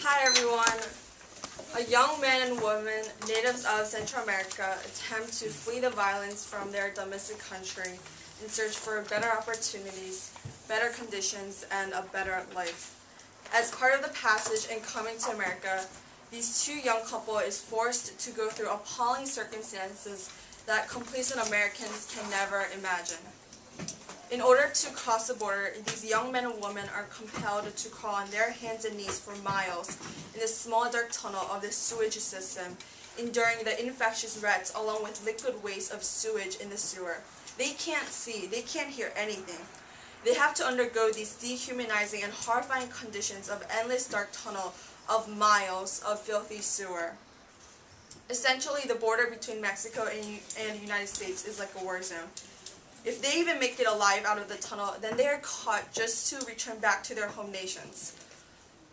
Hi everyone. A young man and woman, natives of Central America, attempt to flee the violence from their domestic country in search for better opportunities, better conditions, and a better life. As part of the passage and coming to America, these two young couple is forced to go through appalling circumstances that complacent Americans can never imagine. In order to cross the border, these young men and women are compelled to crawl on their hands and knees for miles in the small dark tunnel of the sewage system, enduring the infectious rats along with liquid waste of sewage in the sewer. They can't see, they can't hear anything. They have to undergo these dehumanizing and horrifying conditions of endless dark tunnel of miles of filthy sewer. Essentially, the border between Mexico and the United States is like a war zone. If they even make it alive out of the tunnel, then they are caught just to return back to their home nations.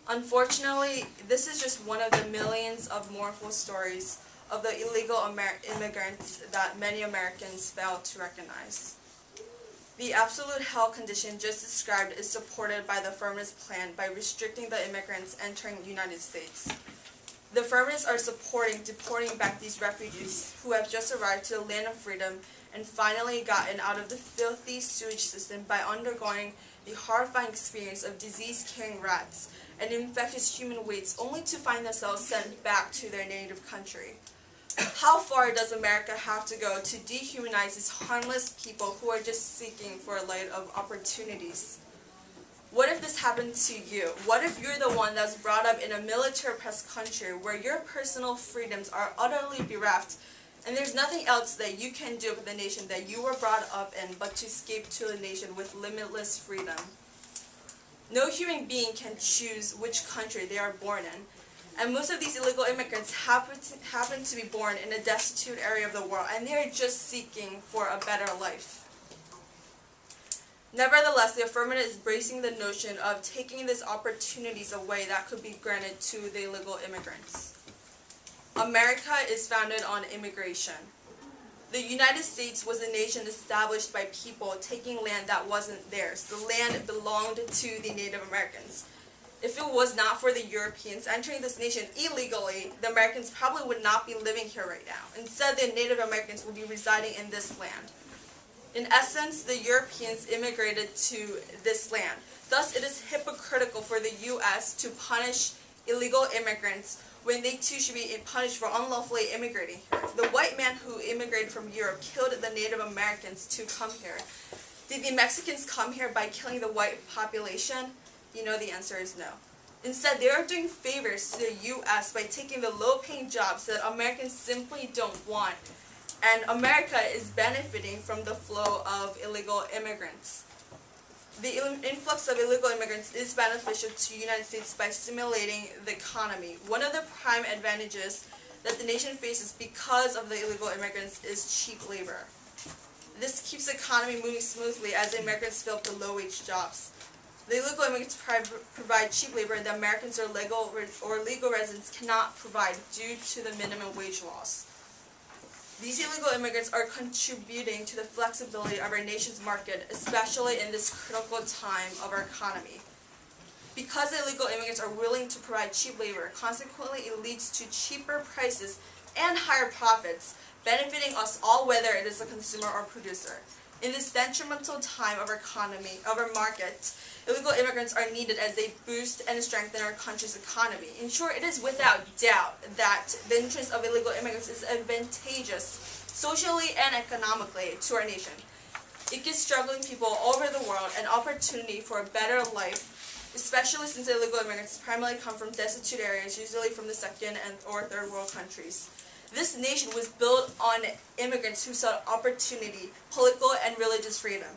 Unfortunately, this is just one of the millions of mournful stories of the illegal immigrants that many Americans fail to recognize. The absolute hell condition just described is supported by the Affirmative Plan by restricting the immigrants entering the United States. The Affirmatives are supporting deporting back these refugees who have just arrived to the land of freedom and finally gotten out of the filthy sewage system by undergoing the horrifying experience of disease-carrying rats and infectious human wastes only to find themselves sent back to their native country. How far does America have to go to dehumanize these harmless people who are just seeking for a light of opportunities? What if this happened to you? What if you're the one that's brought up in a military-oppressed country where your personal freedoms are utterly bereft and there's nothing else that you can do with the nation that you were brought up in but to escape to a nation with limitless freedom? No human being can choose which country they are born in, and most of these illegal immigrants happen to be born in a destitute area of the world, and they are just seeking for a better life. Nevertheless, the Affirmative is bracing the notion of taking these opportunities away that could be granted to the illegal immigrants. America is founded on immigration. The United States was a nation established by people taking land that wasn't theirs. The land belonged to the Native Americans. If it was not for the Europeans entering this nation illegally, the Americans probably would not be living here right now. Instead, the Native Americans would be residing in this land. In essence, the Europeans immigrated to this land. Thus, it is hypocritical for the U.S. to punish illegal immigrants when they too should be punished for unlawfully immigrating here. The white man who immigrated from Europe killed the Native Americans to come here. Did the Mexicans come here by killing the white population? You know the answer is no. Instead, they are doing favors to the U.S. by taking the low-paying jobs that Americans simply don't want. And America is benefiting from the flow of illegal immigrants. The influx of illegal immigrants is beneficial to the United States by stimulating the economy. One of the prime advantages that the nation faces because of the illegal immigrants is cheap labor. This keeps the economy moving smoothly as the Americans fill up the low-wage jobs. The illegal immigrants provide cheap labor that Americans or legal residents cannot provide due to the minimum wage laws. These illegal immigrants are contributing to the flexibility of our nation's market, especially in this critical time of our economy. Because the illegal immigrants are willing to provide cheap labor, consequently it leads to cheaper prices and higher profits, benefiting us all whether it is a consumer or producer. In this detrimental time of our economy, of our market, illegal immigrants are needed as they boost and strengthen our country's economy. In short, it is without doubt that the interest of illegal immigrants is advantageous socially and economically to our nation. It gives struggling people all over the world an opportunity for a better life, especially since illegal immigrants primarily come from destitute areas, usually from the second or third world countries. This nation was built on immigrants who sought opportunity, political and religious freedom.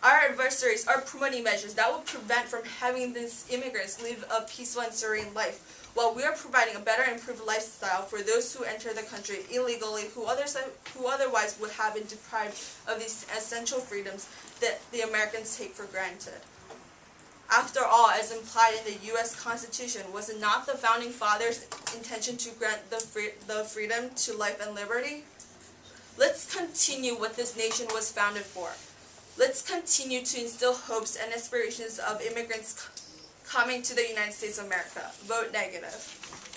Our adversaries are promoting measures that will prevent from having these immigrants live a peaceful and serene life, while we are providing a better and improved lifestyle for those who enter the country illegally, who otherwise would have been deprived of these essential freedoms that the Americans take for granted. After all, as implied in the U.S. Constitution, was it not the Founding Fathers' intention to grant the freedom to life and liberty? Let's continue what this nation was founded for. Let's continue to instill hopes and aspirations of immigrants coming to the United States of America. Vote negative.